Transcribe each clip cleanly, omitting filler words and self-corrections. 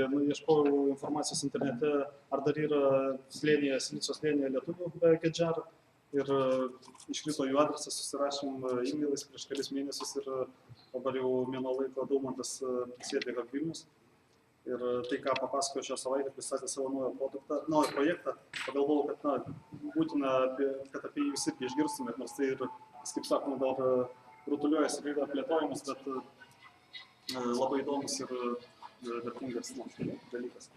Taigi, ieškojau informacijos internete, ar dar yra slėnyje, Silicio slėnyje lietuvių be Gedžar. Ir iškrito jų adresas, susirašėm e-mailais prieš kelis mėnesius ir dabar jau mėnuo laiko Daumantas sėdi Vilnius. Ir tai, ką papasakojo šią savaitę, pristatė savo naują projektą, pagalvojau, kad būtina, kad apie jį visi irgi išgirstumėt, nors tai ir, kaip sakoma, dar rutuliuojasi ir yra plėtojimas, bet labai įdomus ir vertingas dalykas.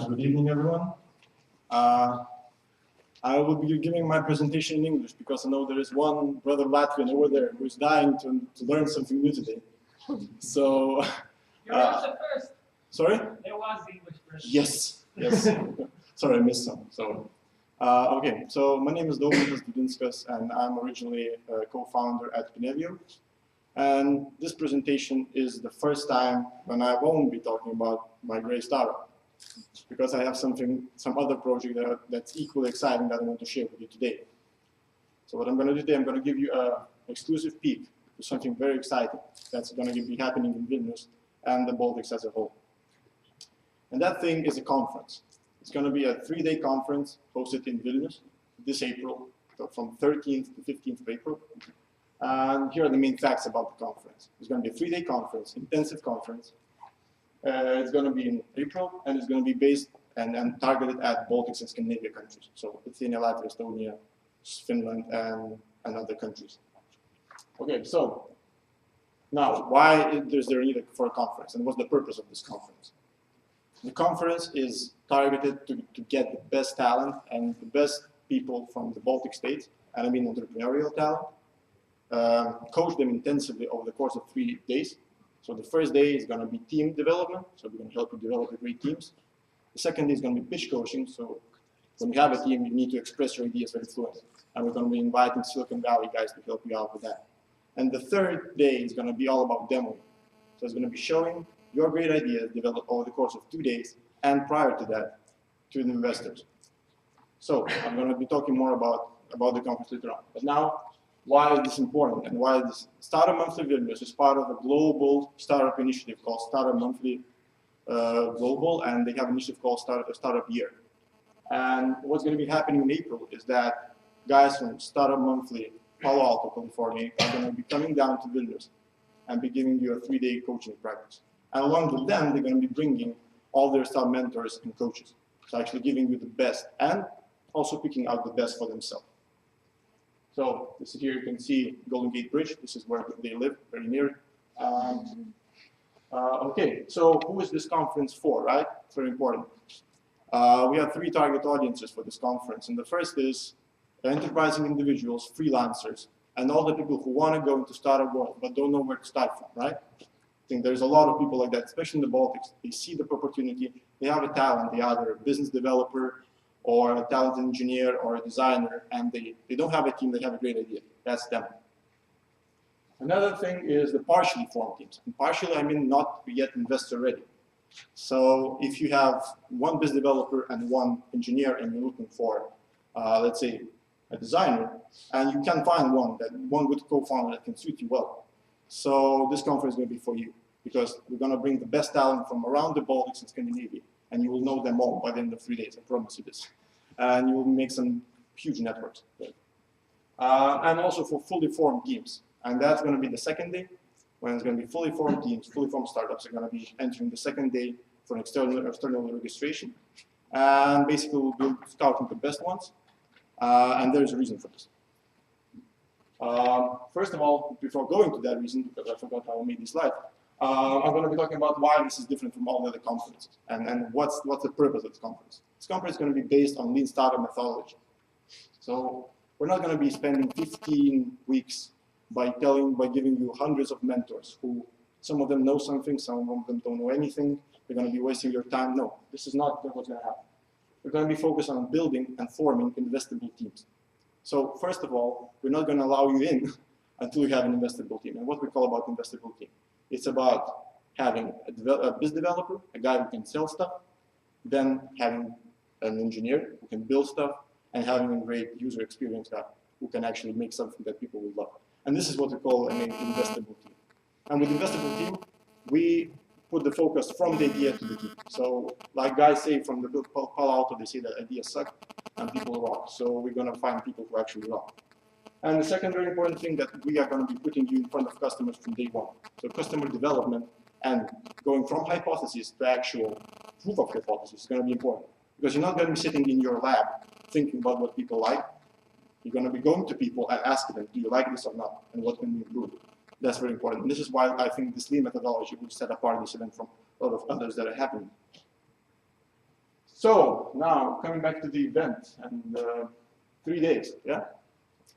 Good evening, everyone. I will be giving my presentation in English because I know there is one brother Latvian over there who is dying to learn something new today. So, you was the first. Sorry? There was the English version. Yes, yes. Sorry, I missed some. So, okay. So my name is Domantas, and I'm originally a co-founder at Pinevio. And this presentation is the first time when I won't be talking about my great startup, because I have some other project that's equally exciting that I want to share with you today. So what I'm going to do today, I'm going to give you an exclusive peek to something very exciting that's going to be happening in Vilnius and the Baltics as a whole. And that thing is a conference. It's going to be a 3-day conference hosted in Vilnius this April, so from 13th to 15th of April. And here are the main facts about the conference. It's going to be a 3-day conference, intensive conference. It's going to be in April, and it's going to be based and targeted at Baltics and Scandinavia countries. So Lithuania, Latvia, Estonia, Finland, and other countries. Okay, so now why is there a need for a conference, and what's the purpose of this conference? The conference is targeted to get the best talent and the best people from the Baltic states, and I mean entrepreneurial talent, coach them intensively over the course of 3 days. So the first day is going to be team development, so we're going to help you develop great teams. The second day is going to be pitch coaching, so when you have a team, you need to express your ideas very fluently. And we're going to be inviting Silicon Valley guys to help you out with that. And the third day is going to be all about demoing. So it's going to be showing your great ideas developed over the course of 2 days, and prior to that, to the investors. So I'm going to be talking more about the conference later on. But now, why is this important, and why this Startup Monthly Vilnius is part of a global startup initiative called Startup Monthly Global, and they have an initiative called Startup Year. And what's going to be happening in April is that guys from Startup Monthly Palo Alto, California, are going to be coming down to Vilnius and be giving you a 3-day coaching practice. And along with them, they're going to be bringing all their star mentors and coaches. So actually giving you the best, and also picking out the best for themselves. So this is here you can see Golden Gate Bridge. This is where they live, very near. Okay, so who is this conference for, right? It's very important. We have 3 target audiences for this conference. And the first is enterprising individuals, freelancers, and all the people who want to go into startup world but don't know where to start from, right? I think there's a lot of people like that, especially in the Baltics. They see the opportunity, they have a talent, they are either a business developer, or a talented engineer or a designer, and they don't have a team, they have a great idea. That's them. Another thing is the partially formed teams. And partially, I mean not yet investor ready. So if you have one business developer and one engineer and you're looking for, let's say, a designer, and you can find one good co-founder that can suit you well. So this conference is going to be for you, because we're going to bring the best talent from around the Baltics and Scandinavia, and you will know them all by the end of 3 days, I promise you this. And you will make some huge networks. And also for fully formed teams. And that's going to be the second day, when it's going to be fully formed teams, fully formed startups are going to be entering the second day for an external registration. And basically we'll be scouting the best ones. And there's a reason for this. First of all, before going to that reason, because I forgot how I made this slide, I'm going to be talking about why this is different from all the other conferences, and what's the purpose of this conference. This conference is going to be based on lean startup methodology. So we're not going to be spending 15 weeks by giving you hundreds of mentors who, some of them know something, some of them don't know anything. They're going to be wasting your time. No, this is not what's going to happen. We're going to be focused on building and forming investable teams. So first of all, we're not going to allow you in until you have an investable team. And what we call about investable team, it's about having a business developer, a guy who can sell stuff, then having an engineer who can build stuff, and having a great user experience guy who can actually make something that people will love. And this is what we call an investable team. And with investable team, we put the focus from the idea to the team. So like guys say from the Palo Alto, they say that ideas suck and people rock. So we're going to find people who actually rock. And the second very important thing that we are going to be putting you in front of customers from day one. So customer development and going from hypothesis to actual proof of hypothesis is going to be important. Because you're not going to be sitting in your lab thinking about what people like. You're going to be going to people and asking them, do you like this or not? And what can we improve? That's very important. And this is why I think this lean methodology will set apart this event from a lot of others that are happening. So now coming back to the event and 3 days, yeah?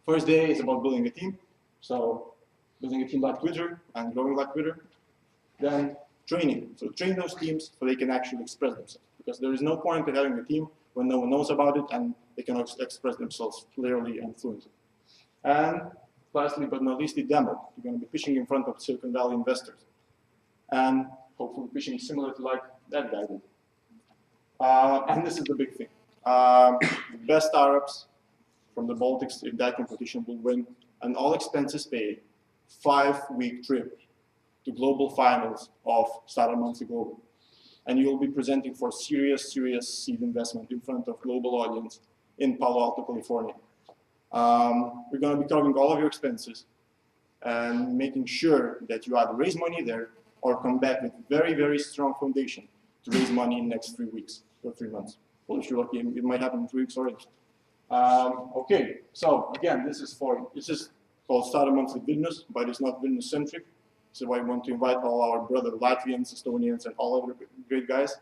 First day is about building a team. So building a team like Twitter and growing like Twitter. Then training. So train those teams so they can actually express themselves. Because there is no point in having a team when no one knows about it and they cannot express themselves clearly and fluently. And lastly but not least, the demo. You're going to be pitching in front of Silicon Valley investors. And hopefully pitching similar to like that guy did. And this is the big thing. Best startups from the Baltics in that competition will win an all expenses paid 5-week trip to global finals of Startup Monthly Global. And you'll be presenting for serious seed investment in front of global audience in Palo Alto, California. We're going to be covering all of your expenses and making sure that you either raise money there or come back with very strong foundation to raise money in the next 3 weeks or 3 months. Well, if you're lucky, it might happen in 3 weeks already. Okay, so again, this is called Startup Monthly Vilnius, but it's not Vilnius centric. So I want to invite all our brother Latvians, Estonians, and all other great guys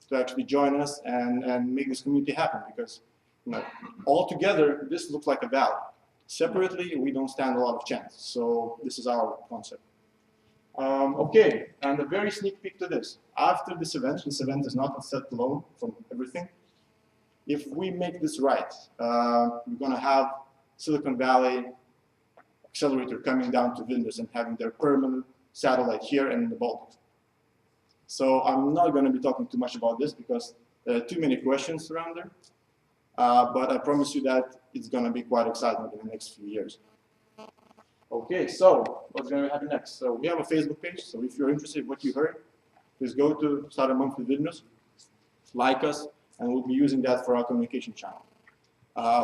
to actually join us and make this community happen. Because all together, this looks like a valley. Separately, we don't stand a lot of chance. So this is our concept. Okay, and a very sneak peek to this. After this event is not a set alone from everything. If we make this right, we're going to have Silicon Valley Accelerator coming down to Vilnius and having their permanent satellite here and in the Baltics. So I'm not going to be talking too much about this because there are too many questions around there. But I promise you that it's going to be quite exciting in the next few years. Okay, so what's going to happen next? So we have a Facebook page. So if you're interested in what you heard, please go to Startup Monthly Vilnius, like us, and we'll be using that for our communication channel.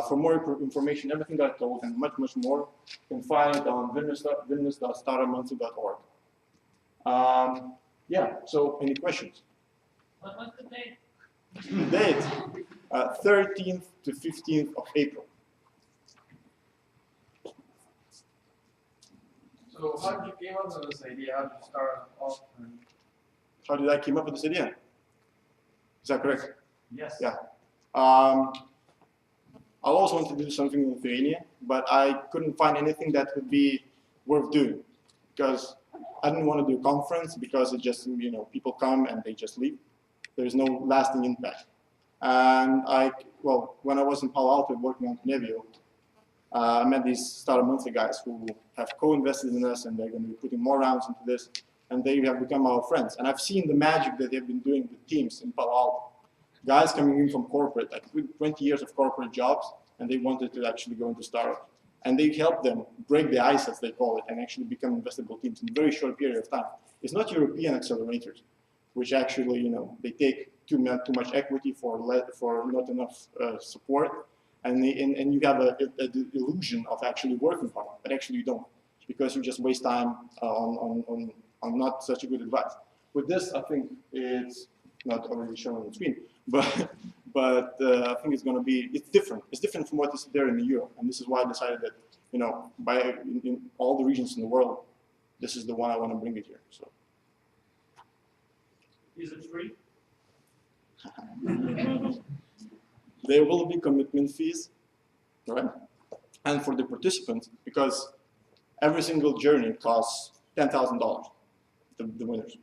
For more information, everything that I told and much more, you can find it on vilnius.startupmonthly.org. Yeah, so any questions? What's the date? The date, 13th to 15th of April. So how did you came up with this idea? How did you start off? How did I came up with this idea? Is that correct? Yes. Yeah. I always wanted to do something in Lithuania, but I couldn't find anything that would be worth doing because I didn't want to do a conference because it just, people come and they just leave. There's no lasting impact. And when I was in Palo Alto working on Nevio, I met these Startup Monthly guys who have co-invested in us and they're going to be putting more rounds into this and they have become our friends. And I've seen the magic that they've been doing with teams in Palo Alto. Guys coming in from corporate, like 20 years of corporate jobs, and they wanted to actually go into startups. And they helped them break the ice, as they call it, and actually become investable teams in a very short period of time. It's not European accelerators, which actually, they take too much equity for not enough support, and you have the illusion of actually working hard, but actually you don't, because you just waste time on not such a good advice. With this, I think it's not already shown on the screen, but I think it's going to be, it's different. It's different from what is there in Europe, and this is why I decided that, in all the regions in the world, this is the one I want to bring it here. So. Is it free? There will be commitment fees, right? And for the participants, because every single journey costs $10,000, the winners.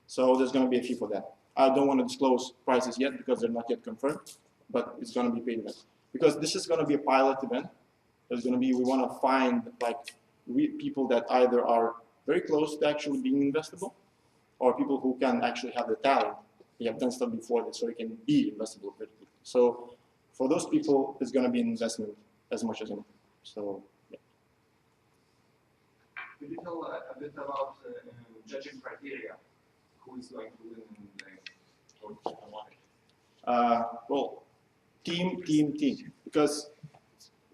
So there's going to be a fee for that. I don't want to disclose prices yet because they're not yet confirmed, but it's going to be paid event. Because this is going to be a pilot event. There's going to be, we want to find people that either are very close to actually being investable, or people who can actually have the talent. They have done stuff before that, so they can be investable quickly. So for those people, it's going to be an investment as much as anything. So yeah. Could you tell a bit about judging criteria? Who is going to win in the Well, team, because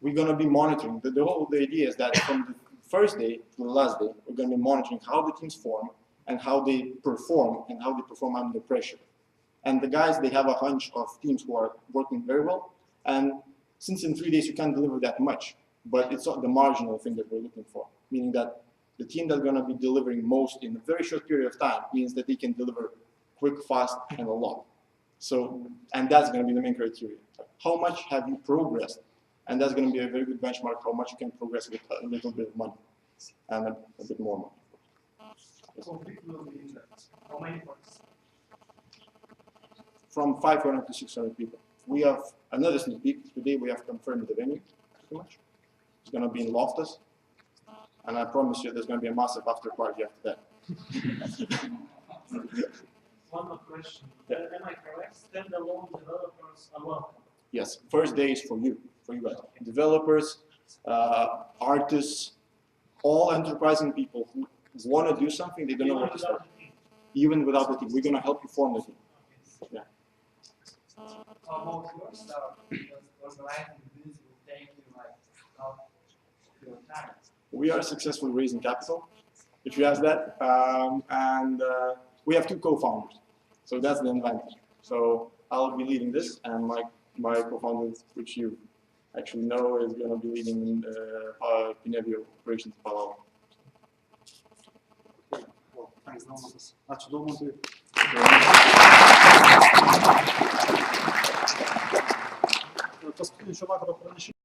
we're going to be monitoring. The idea is that from the first day to the last day, we're going to be monitoring how the teams form and how they perform under pressure. And the guys, they have a hunch of teams who are working very well. And since in 3 days you can't deliver that much, but it's not the marginal thing that we're looking for, meaning that the team that's going to be delivering most in a very short period of time means that they can deliver quick, fast, and a lot. So, and that's going to be the main criteria. How much have you progressed? And that's going to be a very good benchmark how much you can progress with a little bit of money and a bit more money. How big will be in that? How many points? From 500 to 600 people. We have another sneak peek. Today we have confirmed the venue, pretty much. It's going to be in Loftus. And I promise you there's going to be a massive after party after that. One more question. Am I correct? Standalone developers are welcome. Yes, first day is for you guys. Developers, artists, all enterprising people who want to do something, they don't know where to start. Even without the team, we're going to help you form the team. Yeah. How about your stuff? Does organizing this will take you like not your time? We are successfully raising capital, if you ask that, and we have 2 co-founders, so that's the advantage. So I'll be leading this, and my co-founder, which you actually know, is going to be leading Pinevio operations Palo. Well, thanks, Daumantas. Ačiū Daumantui. Paskutinis šio vakaro pranešimas.